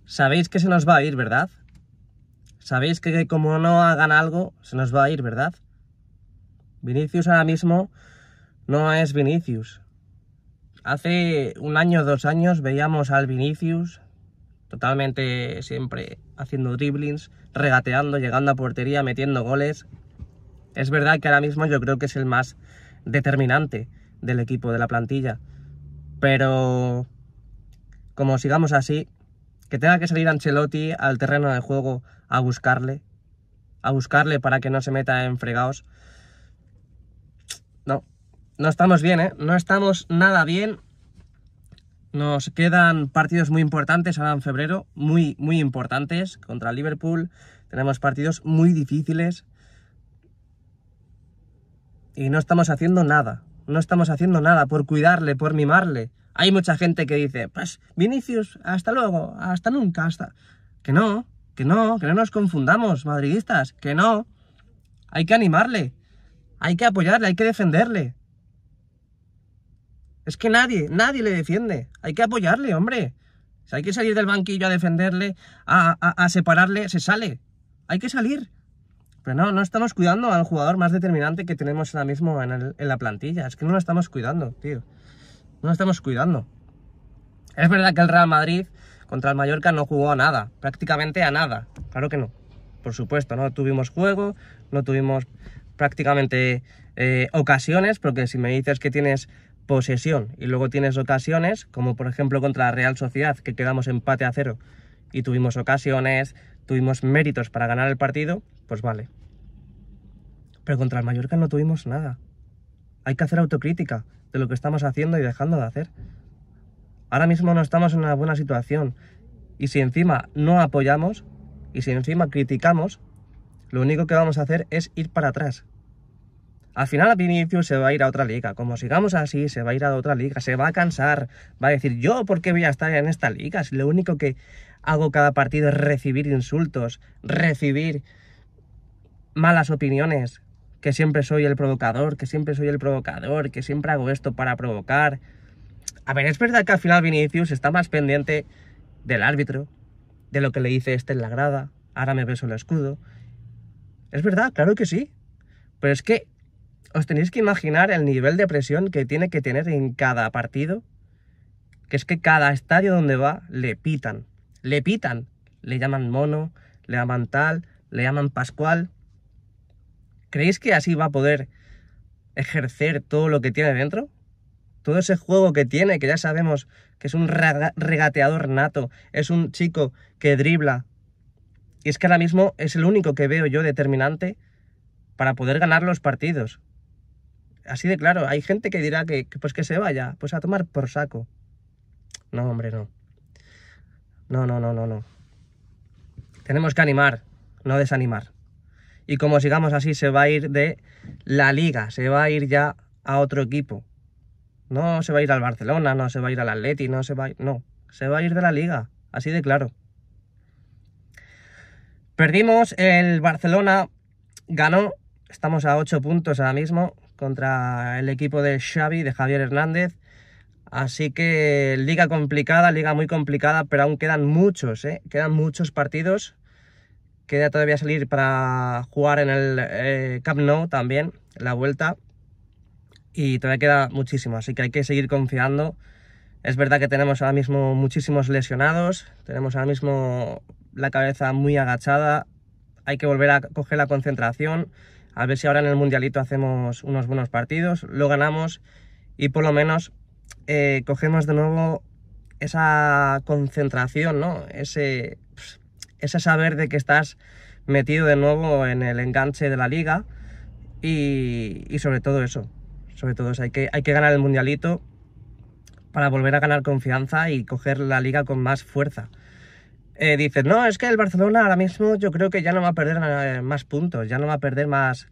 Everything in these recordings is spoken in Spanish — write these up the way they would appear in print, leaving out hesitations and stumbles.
Sabéis que se nos va a ir, ¿verdad? Sabéis que como no hagan algo, se nos va a ir, ¿verdad? Vinicius ahora mismo no es Vinicius. Hace 1 año, 2 años veíamos al Vinicius totalmente siempre haciendo dribblings, regateando, llegando a portería, metiendo goles. Es verdad que ahora mismo yo creo que es el más determinante del equipo, de la plantilla. Pero como sigamos así, que tenga que salir Ancelotti al terreno de juego a buscarle para que no se meta en fregados. No estamos bien, ¿eh? No estamos nada bien. Nos quedan partidos muy importantes ahora en febrero, muy importantes, contra el Liverpool. Tenemos partidos muy difíciles y no estamos haciendo nada. No estamos haciendo nada por cuidarle, por mimarle. Hay mucha gente que dice, pues Vinicius, hasta luego, hasta nunca, hasta... Que no nos confundamos, madridistas, que no. Hay que animarle, hay que apoyarle, hay que defenderle. Es que nadie le defiende. Hay que apoyarle, hombre. Si hay que salir del banquillo a defenderle, a separarle, se sale. Hay que salir. Pero no estamos cuidando al jugador más determinante que tenemos ahora mismo en la plantilla. Es que no lo estamos cuidando, tío. No lo estamos cuidando. Es verdad que el Real Madrid contra el Mallorca no jugó a nada. Prácticamente a nada. Claro que no. Por supuesto, no tuvimos juego, no tuvimos prácticamente ocasiones, porque si me dices que tienes posesión y luego tienes ocasiones, como por ejemplo contra la Real Sociedad, que quedamos empate a 0 y tuvimos ocasiones, tuvimos méritos para ganar el partido, pues vale. Pero contra el Mallorca no tuvimos nada. Hay que hacer autocrítica de lo que estamos haciendo y dejando de hacer. Ahora mismo no estamos en una buena situación, y si encima no apoyamos y si encima criticamos, lo único que vamos a hacer es ir para atrás. Al final Vinicius se va a ir a otra liga. Como sigamos así, se va a ir a otra liga, se va a cansar, va a decir, ¿yo por qué voy a estar en esta liga? Si lo único que hago cada partido es recibir insultos, recibir malas opiniones, que siempre soy el provocador, que siempre hago esto para provocar. A ver, es verdad que al final Vinicius está más pendiente del árbitro, de lo que le dice este en la grada, ahora me beso el escudo. Es verdad, claro que sí, pero es que os tenéis que imaginar el nivel de presión que tiene que tener en cada partido, que es que cada estadio donde va le pitan, le llaman mono, le llaman tal, le llaman Pascual. ¿Creéis que así va a poder ejercer todo lo que tiene dentro? Todo ese juego que tiene, que ya sabemos que es un regateador nato, es un chico que dribla, y es que ahora mismo es el único que veo yo determinante para poder ganar los partidos. Así de claro, hay gente que dirá que pues que se vaya, pues a tomar por saco. No, hombre, no. No. Tenemos que animar, no desanimar. Y como sigamos así, se va a ir de la liga, se va a ir ya a otro equipo. No se va a ir al Barcelona, no se va a ir al Atleti, no, se va a ir de la liga, así de claro. Perdimos, el Barcelona ganó, estamos a 8 puntos ahora mismo contra el equipo de Xavi, de Javier Hernández. Así que liga complicada, liga muy complicada, pero aún quedan muchos, quedan muchos partidos. Queda todavía salir para jugar en el Camp Nou también, la vuelta. Y todavía queda muchísimo, así que hay que seguir confiando. Es verdad que tenemos ahora mismo muchísimos lesionados, tenemos ahora mismo la cabeza muy agachada. Hay que volver a coger la concentración, a ver si ahora en el Mundialito hacemos unos buenos partidos, lo ganamos y por lo menos cogemos de nuevo esa concentración, ¿no? Ese saber de que estás metido de nuevo en el enganche de la liga y sobre todo eso. Sobre todo eso, hay que ganar el Mundialito para volver a ganar confianza y coger la liga con más fuerza. Dices, no, es que el Barcelona ahora mismo yo creo que ya no va a perder más puntos, ya no va a perder más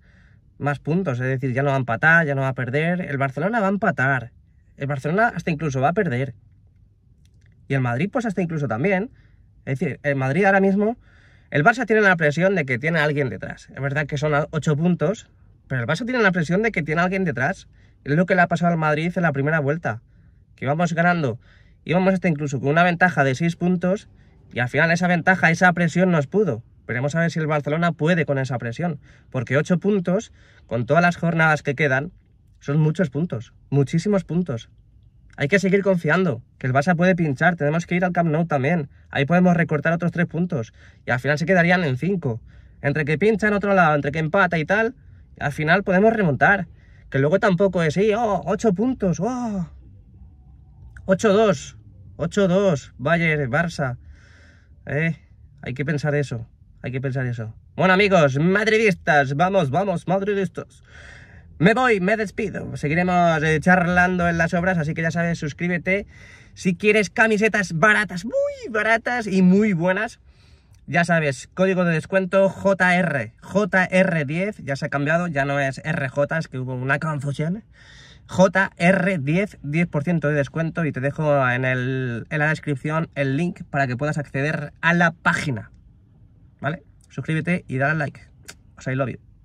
puntos, es decir, ya no va a empatar, ya no va a perder. El Barcelona va a empatar, el Barcelona hasta incluso va a perder. Y el Madrid pues hasta incluso también. Es decir, el Madrid ahora mismo, el Barça tiene la presión de que tiene a alguien detrás. Es verdad que son 8 puntos, pero el Barça tiene la presión de que tiene a alguien detrás. Es lo que le ha pasado al Madrid en la primera vuelta. Que íbamos ganando, íbamos hasta incluso con una ventaja de 6 puntos Y al final esa ventaja, esa presión nos pudo. Veremos a ver si el Barcelona puede con esa presión. Porque 8 puntos, con todas las jornadas que quedan, son muchos puntos. Muchísimos puntos. Hay que seguir confiando, que el Barça puede pinchar. Tenemos que ir al Camp Nou también. Ahí podemos recortar otros 3 puntos. Y al final se quedarían en 5. Entre que pincha en otro lado, entre que empata y tal, al final podemos remontar. Que luego tampoco es, 8 puntos, 8-2. 8-2, Bayern, Barça. Hay que pensar eso. Hay que pensar eso. Bueno, amigos, madridistas, vamos, madridistas. Me voy, me despido. Seguiremos charlando en las obras, así que ya sabes, suscríbete. Si quieres camisetas baratas, muy baratas y muy buenas, ya sabes, código de descuento JR10, ya se ha cambiado, ya no es RJ, es que hubo una confusión. JR10, 10% de descuento, y te dejo en la descripción el link para que puedas acceder a la página. ¿Vale? Suscríbete y dale like. Os I love you.